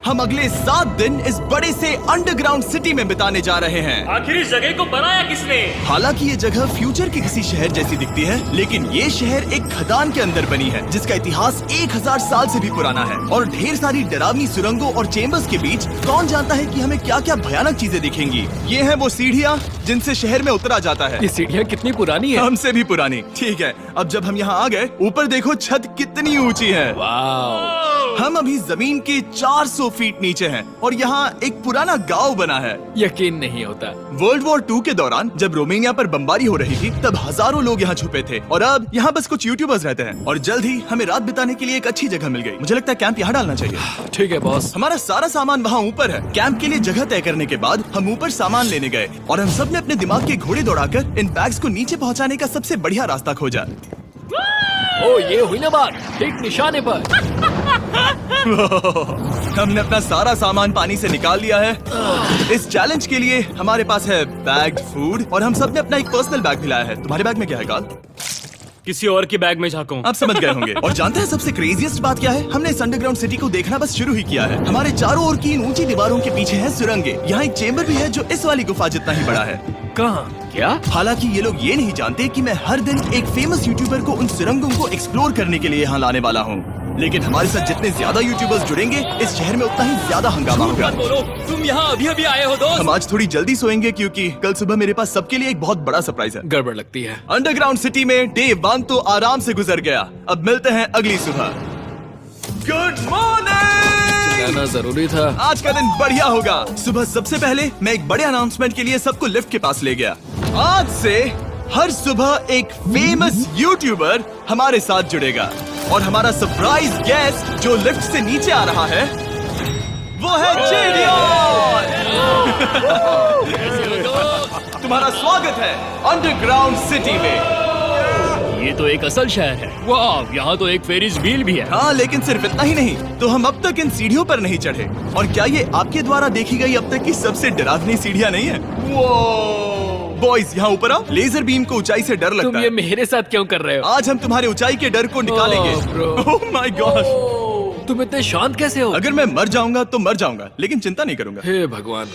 हम अगले 7 दिन इस बड़े से अंडरग्राउंड सिटी में बिताने जा रहे हैं। आखिर इस जगह को बनाया किसने? हालांकि ये जगह फ्यूचर के किसी शहर जैसी दिखती है, लेकिन ये शहर एक खदान के अंदर बनी है जिसका इतिहास 1000 साल से भी पुराना है और ढेर सारी डरावनी सुरंगों और चेम्बर्स के बीच कौन जानता है कि हमें क्या क्या भयानक चीजें दिखेंगी। ये है वो सीढ़ियाँ जिनसे शहर में उतरा जाता है। ये सीढ़ियाँ कितनी पुरानी है? हमसे भी पुरानी। ठीक है, अब जब हम यहाँ आ गए, ऊपर देखो छत कितनी ऊंची है। वाव! हम अभी जमीन के 400 फीट नीचे हैं और यहाँ एक पुराना गांव बना है। यकीन नहीं होता। वर्ल्ड वॉर 2 के दौरान जब रोमानिया पर बमबारी हो रही थी तब हजारों लोग यहाँ छुपे थे और अब यहाँ बस कुछ यूट्यूबर्स रहते हैं और जल्द ही हमें रात बिताने के लिए एक अच्छी जगह मिल गई। मुझे लगता है कैंप यहाँ डालना चाहिए। ठीक है बॉस। हमारा सारा सामान वहाँ ऊपर है। कैंप के लिए जगह तय करने के बाद हम ऊपर सामान लेने गए और हम सब ने अपने दिमाग के घोड़े दौड़ाकर इन बैग्स को नीचे पहुँचाने का सबसे बढ़िया रास्ता खोजा। ओ, ये हुई ना बात, ठीक निशाने पर। हमने अपना सारा सामान पानी से निकाल लिया है। इस चैलेंज के लिए हमारे पास है बैग्ड फूड और हम सब ने अपना एक पर्सनल बैग भी लाया है। तुम्हारे बैग में क्या है काल? किसी और के बैग में झाँकूं। आप समझ गए होंगे। और जानते हैं सबसे क्रेजीएस्ट बात क्या है? हमने इस अंडरग्राउंड सिटी को देखना बस शुरू ही किया है। हमारे चारों ओर की इन ऊंची दीवारों के पीछे है सुरंगें। यहाँ एक चेम्बर भी है जो इस वाली गुफा जितना ही बड़ा है। कहाँ? क्या? हालांकि ये लोग ये नहीं जानते कि मैं हर दिन एक फेमस यूट्यूबर को उन सुरंगों को एक्सप्लोर करने के लिए यहाँ लाने वाला हूँ। लेकिन हमारे साथ जितने ज्यादा यूट्यूबर्स जुड़ेंगे इस शहर में उतना ही ज्यादा हंगामा होगा। मत बोलो, तुम यहाँ अभी अभी आए हो दोस्त। हम आज थोड़ी जल्दी सोएंगे क्योंकि कल सुबह मेरे पास सबके लिए एक बहुत बड़ा सरप्राइज है। गड़बड़ लगती है। अंडरग्राउंड सिटी में डे 1 तो आराम से गुजर गया। अब मिलते हैं अगली सुबह। Good morning. जाना जरूरी था। आज का दिन बढ़िया होगा। सुबह सबसे पहले मैं एक बड़े अनाउंसमेंट के लिए सबको लिफ्ट के पास ले गया। आज से हर सुबह एक फेमस यूट्यूबर हमारे साथ जुड़ेगा और हमारा सरप्राइज गेस्ट जो लिफ्ट से नीचे आ रहा है वो है जेडियन। तुम्हारा स्वागत है अंडरग्राउंड सिटी में। ये तो एक असल शहर है। वाह, यहाँ तो एक फेरिस व्हील भी है। हाँ, लेकिन सिर्फ इतना ही नहीं, तो हम अब तक इन सीढ़ियों पर नहीं चढ़े। और क्या ये आपके द्वारा देखी गई अब तक की सबसे डरावनी सीढ़ियाँ नहीं है? बॉयज यहाँ ऊपर आओ। लेजर बीम को ऊंचाई से डर लगता तुम है। ये मेरे साथ क्यों कर रहे हो? आज हम तुम्हारे ऊंचाई के डर को निकालेंगे। ओह माय गॉड, तुम इतने शांत कैसे हो? अगर मैं मर जाऊंगा तो मर जाऊंगा, लेकिन चिंता नहीं करूंगा। हे भगवान।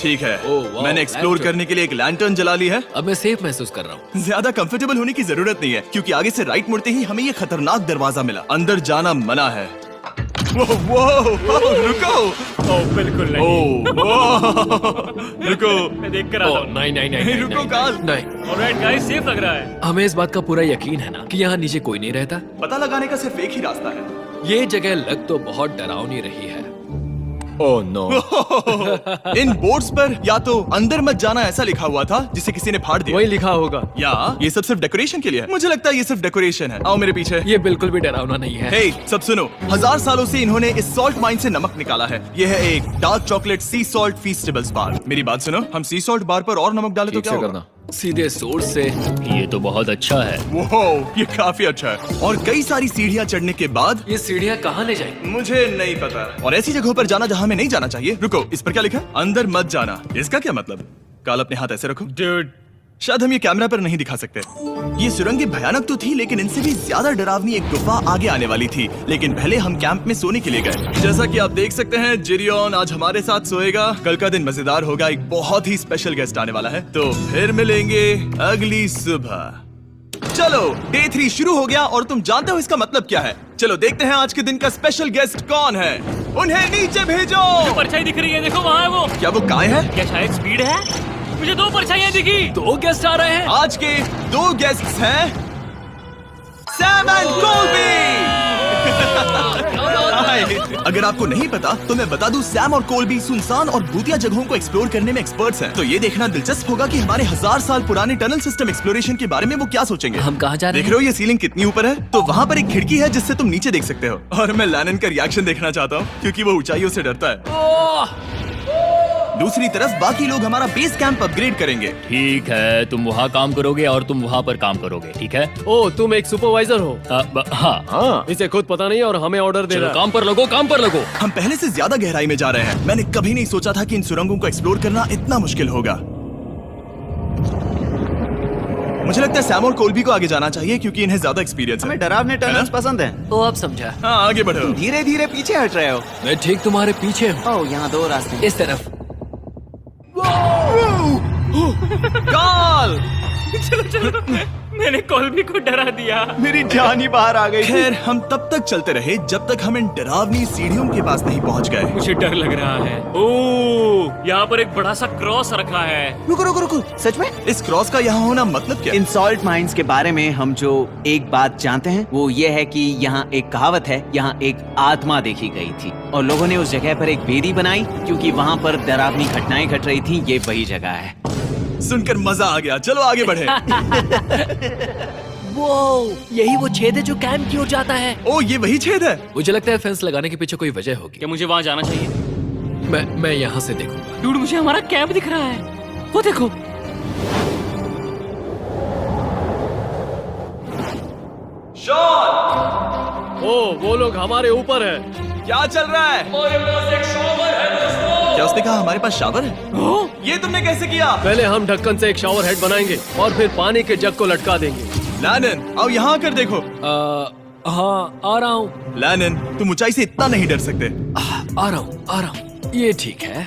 ठीक है, वाह, मैंने एक्सप्लोर करने के लिए एक लैंटर्न जला ली है। अब मैं सेफ महसूस कर रहा हूँ। ज्यादा कंफर्टेबल होने की जरूरत नहीं है क्योंकि आगे से राइट मुड़ते ही हमें ये खतरनाक दरवाजा मिला। अंदर जाना मना है। रुको। बिल्कुल नहीं। रुको। मैं देख कर आता हूँ। नहीं, रुको काल। नहीं। ऑलराइट गाइस, सेफ लग रहा है। हमें इस बात का पूरा यकीन है ना कि यहाँ नीचे कोई नहीं रहता। पता लगाने का सिर्फ एक ही रास्ता है। ये जगह लग तो बहुत डरावनी रही है। Oh no. इन बोर्ड्स पर या तो अंदर मत जाना ऐसा लिखा हुआ था जिसे किसी ने फाड़ दिया। वही लिखा होगा। या ये सब सिर्फ डेकोरेशन के लिए है। मुझे लगता है ये सिर्फ डेकोरेशन है। आओ मेरे पीछे। ये बिल्कुल भी डरावना नहीं है। हे, सब सुनो। 1000 सालों से इन्होंने इस सॉल्ट माइन से नमक निकाला है। ये है एक डार्क चॉकलेट सी सॉल्ट फीस्टेबल्स बार। मेरी बात सुनो, हम सी सॉल्ट बार पर और नमक डाले तो क्या होगा? सीधे सोर्स से। ये तो बहुत अच्छा है। वो ये काफी अच्छा है। और कई सारी सीढ़ियाँ चढ़ने के बाद ये सीढ़ियाँ कहाँ ले जाएंगी? मुझे नहीं पता। और ऐसी जगहों पर जाना जहाँ हमें नहीं जाना चाहिए। रुको, इस पर क्या लिखा है? अंदर मत जाना। इसका क्या मतलब? काल अपने हाथ ऐसे रखो। Dude, शायद हम ये कैमरा पर नहीं दिखा सकते। ये सुरंगें भयानक तो थी, लेकिन इनसे भी ज्यादा डरावनी एक गुफा आगे आने वाली थी। लेकिन पहले हम कैंप में सोने के लिए गए। जैसा कि आप देख सकते हैं, जेरियन आज हमारे साथ सोएगा। कल का दिन मजेदार होगा। एक बहुत ही स्पेशल गेस्ट आने वाला है। तो फिर मिलेंगे अगली सुबह। चलो, डे 3 शुरू हो गया और तुम जानते हो इसका मतलब क्या है? चलो देखते हैं आज के दिन का स्पेशल गेस्ट कौन है। उन्हें नीचे भेजो। परछाई दिख रही है, देखो वहाँ है वो। क्या वो काय है? क्या शायद स्पीड है? मुझे 2 परछाइयाँ दिखी। 2 गेस्ट आ रहे हैं। आज के 2 गेस्ट्स हैं सैम एंड कोलबी। अगर आपको नहीं पता तो मैं बता दूं, सैम और कोलबी सुनसान और भूतिया जगहों को एक्सप्लोर करने में एक्सपर्ट्स हैं। तो ये देखना दिलचस्प होगा कि हमारे 1000 साल पुराने टनल सिस्टम एक्सप्लोरेशन के बारे में वो क्या सोचेंगे। हम कहाँ जा रहे देख रहे हो ये सीलिंग कितनी ऊपर है? तो वहाँ पर एक खिड़की है जिससे तुम नीचे देख सकते हो। और मैं लैनन का रिएक्शन देखना चाहता हूँ क्योंकि वो ऊंचाइयों से डरता है। दूसरी तरफ बाकी लोग हमारा बेस कैंप अपग्रेड करेंगे। ठीक है, तुम वहाँ काम करोगे और तुम वहाँ पर काम करोगे, ठीक है? ओ, तुम एक सुपरवाइजर हो? हाँ। इसे खुद पता नहीं और हमें ऑर्डर दे चलो रहा है। काम पर लगो, काम पर लगो। हम पहले से ज्यादा गहराई में जा रहे हैं। मैंने कभी नहीं सोचा था कि इन सुरंगों को एक्सप्लोर करना इतना मुश्किल होगा। मुझे लगता है सैम और कोल्बी को आगे जाना चाहिए क्योंकि इन्हें ज्यादा एक्सपीरियंस है। हमें डरावने टनल्स पसंद हैं। वो अब समझा। हाँ आगे बढ़ो। धीरे धीरे पीछे हट रहे हो। मैं ठीक तुम्हारे पीछे हूँ। ओह, यहाँ 2 रास्ते हैं। इस तरफ। काल! मैंने कोल्बी को डरा दिया। मेरी जान ही बाहर आ गई। खैर हम तब तक चलते रहे जब तक हम इन डरावनी सीढ़ियों के पास नहीं पहुंच गए। मुझे डर लग रहा है। ओह, यहाँ पर एक बड़ा सा क्रॉस रखा है। रुको रुको रुको, सच में? इस क्रॉस का यहाँ होना मतलब क्या? इन सॉल्ट माइंस के बारे में हम जो एक बात जानते हैं वो ये है कि यहाँ एक कहावत है, यहाँ एक आत्मा देखी गई थी और लोगों ने उस जगह पर एक बेदी बनाई क्योंकि वहाँ पर डरावनी घटनाएं घट रही थी। ये वही जगह है। सुनकर मजा आ गया। चलो आगे बढ़े। वो यही वो छेद है जो कैंप की ओर जाता है। ओ ये वही छेद है। मुझे लगता है फेंस लगाने के पीछे कोई वजह होगी। क्या मुझे वहाँ जाना चाहिए? मैं यहाँ से देखूंगा। डूड, मुझे हमारा कैंप दिख रहा है। वो देखो। शॉन! ओ वो लोग हमारे ऊपर है। क्या चल रहा है? क्या उसने कहा हमारे पास शावर है? ये तुमने कैसे किया? पहले हम ढक्कन से एक शावर हेड बनाएंगे और फिर पानी के जग को लटका देंगे। लैनन आओ यहाँ आकर देखो। हाँ आ रहा हूँ। लैनन तुम ऊंचाई से इतना नहीं डर सकते। आ रहा हूँ। ये ठीक है।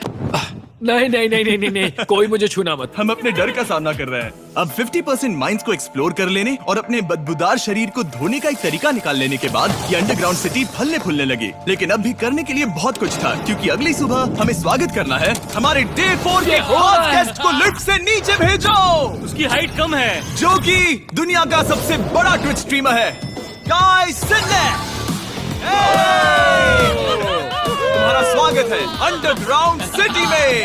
नहीं नहीं नहीं नहीं नहीं नहीं, कोई मुझे छूना मत। हम अपने डर का सामना कर रहे हैं। अब 50% माइंस को एक्सप्लोर कर लेने और अपने बदबूदार शरीर को धोने का एक तरीका निकाल लेने के बाद ये अंडरग्राउंड सिटी फलने फूलने लगी। लेकिन अब भी करने के लिए बहुत कुछ था क्योंकि अगली सुबह हमें स्वागत करना है। हमारे डे 4 के खास गेस्ट को लिफ्ट से नीचे भेजो, उसकी हाइट कम है। जो कि दुनिया का सबसे बड़ा ट्विच स्ट्रीमर है, गाय सिडनेक। तुम्हारा स्वागत है अंडरग्राउंड सिटी में।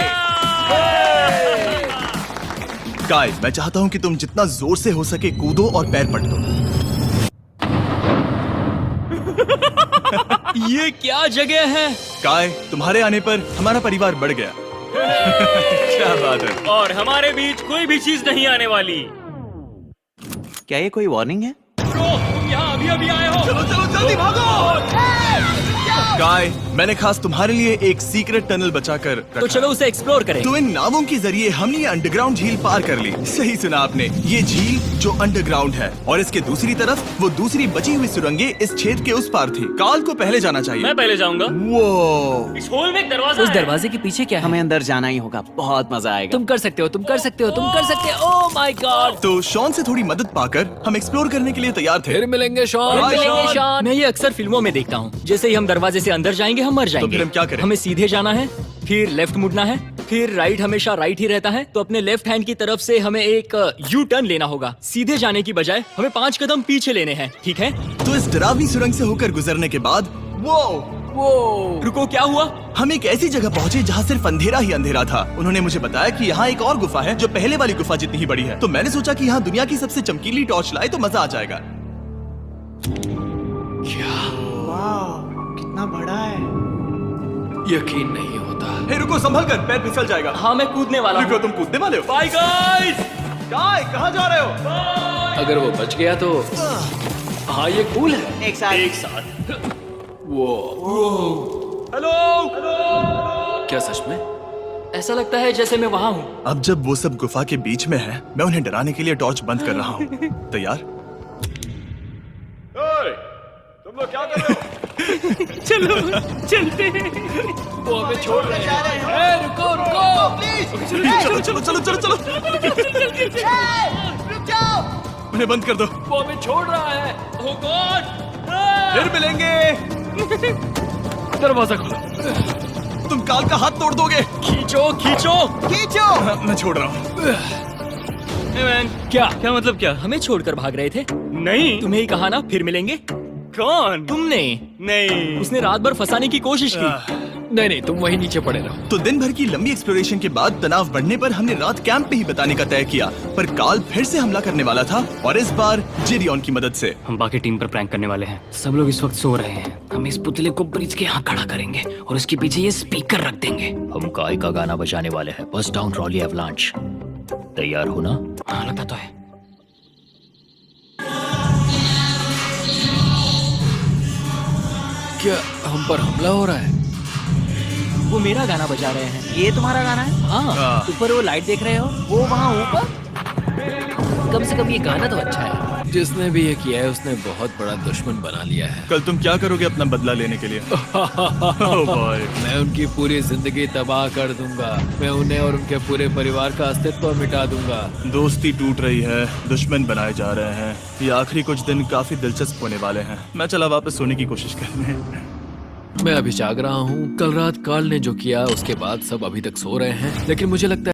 गाय, मैं चाहता हूँ कि तुम जितना जोर से हो सके कूदो और पैर पटको। ये क्या जगह है? गाय, तुम्हारे आने पर हमारा परिवार बढ़ गया। क्या बात है। और हमारे बीच कोई भी चीज नहीं आने वाली। क्या ये कोई वार्निंग है? ब्रो, तुम यहाँ अभी आए हो। चलो चलो जल्दी भागो। गाय, मैंने खास तुम्हारे लिए एक सीक्रेट टनल बचाकर रखा। तो चलो उसे एक्सप्लोर करें। तो इन नावों के जरिए हमने ये अंडरग्राउंड झील पार कर ली। सही सुना आपने, ये झील जो अंडरग्राउंड है और इसके दूसरी तरफ वो दूसरी बची हुई सुरंगें इस छेद के उस पार थी। काल को पहले जाना चाहिए। मैं पहले जाऊंगा। वो इस होल में एक दरवाजा उस है। दरवाजे के पीछे क्या है? हमें अंदर जाना ही होगा, बहुत मजा आएगा। तुम कर सकते हो, तुम कर सकते हो, तुम कर सकते हो। Oh my God. तो शॉन से थोड़ी मदद पाकर हम एक्सप्लोर करने के लिए तैयार थे। फिर मिलेंगे शॉन। Bye, Sean। शॉन। मैं ये अक्सर फिल्मों में देखता हूँ। जैसे ही हम दरवाजे से अंदर जाएंगे हम मर जाएंगे। फिर हम क्या करें? हमें सीधे जाना है, फिर लेफ्ट मुड़ना है, फिर राइट हमेशा राइट ही रहता है। तो अपने लेफ्ट हैंड की तरफ से हमें एक यू टर्न लेना होगा। सीधे जाने की बजाय हमें 5 कदम पीछे लेने हैं, ठीक है? तो इस डरावनी सुरंग से होकर गुजरने के बाद वो रुको, क्या हुआ? हम एक ऐसी जगह पहुंचे जहाँ सिर्फ अंधेरा ही अंधेरा था। उन्होंने मुझे बताया कि यहाँ एक और गुफा है जो पहले वाली गुफा जितनी ही बड़ी है। तो मैंने सोचा कि यहाँ दुनिया की सबसे चमकीली टॉर्च लाए तो मजा आ जाएगा। कितना बड़ा है। यकीन नहीं होता। हे रुको, संभल कर, पैर फिसल जाएगा। हाँ, मैं कूदने वाला रुको, हूँ। तुम कूदने वाले हो? Bye guys. गाय, कहाँ जा रहे हो? अगर वो बच गया तो हाँ ये कूल है। एक साथ। एक साथ। वो हेलो। क्या सच में? ऐसा लगता है जैसे मैं वहाँ हूँ। अब जब वो सब गुफा के बीच में है, मैं उन्हें डराने के लिए टॉर्च बंद कर रहा हूँ। तैयार? तुम लोग क्या कर रहे हो? चलो चलते हैं। वो हमें छोड़ रहे हैं। रुको रुको। चलो चलो चलो चलो चलो। उन्हें बंद कर दो। वो हमें छोड़ रहा है। Oh God! फिर मिलेंगे। दरवाजा खोलो। तुम काल का हाथ तोड़ दोगे। खींचो खींचो। हाँ, मैं छोड़ रहा हूँ। Hey man, क्या मतलब क्या? हमें छोड़कर भाग रहे थे? नहीं, तुम्हें ही कहा ना फिर मिलेंगे। कौन? तुमने? नहीं, उसने रात भर फंसाने की कोशिश की। नहीं नहीं, तुम वहीं नीचे पड़े रहो। तो दिन भर की लंबी एक्सप्लोरेशन के बाद तनाव बढ़ने पर हमने रात कैंप में ही बताने का तय किया। पर काल फिर से हमला करने वाला था और इस बार जिरियन की मदद से। हम बाकी टीम पर प्रैंक करने वाले हैं। सब लोग इस वक्त सो रहे हैं। हम इस पुतले को ब्रिज के यहाँ खड़ा करेंगे और उसके पीछे ये स्पीकर रख देंगे। हम काय का गाना बजाने वाले हैं, बस डाउन रॉली एवलांच। तैयार हो ना? हाँ, लगता तो है। क्या हम पर हमला हो रहा है? वो मेरा गाना बजा रहे हैं। ये तुम्हारा गाना है? हाँ, ऊपर वो लाइट देख रहे हो? वो वहाँ ऊपर? कम से कम ये गाना तो अच्छा है। जिसने भी ये किया है उसने बहुत बड़ा दुश्मन बना लिया है। कल तुम क्या करोगे अपना बदला लेने के लिए? Oh boy. मैं उनकी पूरी जिंदगी तबाह कर दूंगा। मैं उन्हें और उनके पूरे परिवार का अस्तित्व मिटा दूंगा। दोस्ती टूट रही है, दुश्मन बनाए जा रहे हैं। ये आखिरी कुछ दिन काफी दिलचस्प होने वाले हैं। मैं चला वापस सोने की कोशिश करने। मैं अभी जाग रहा हूँ। कल रात कार्ल ने जो किया उसके बाद सब अभी तक सो रहे हैं, लेकिन मुझे लगता है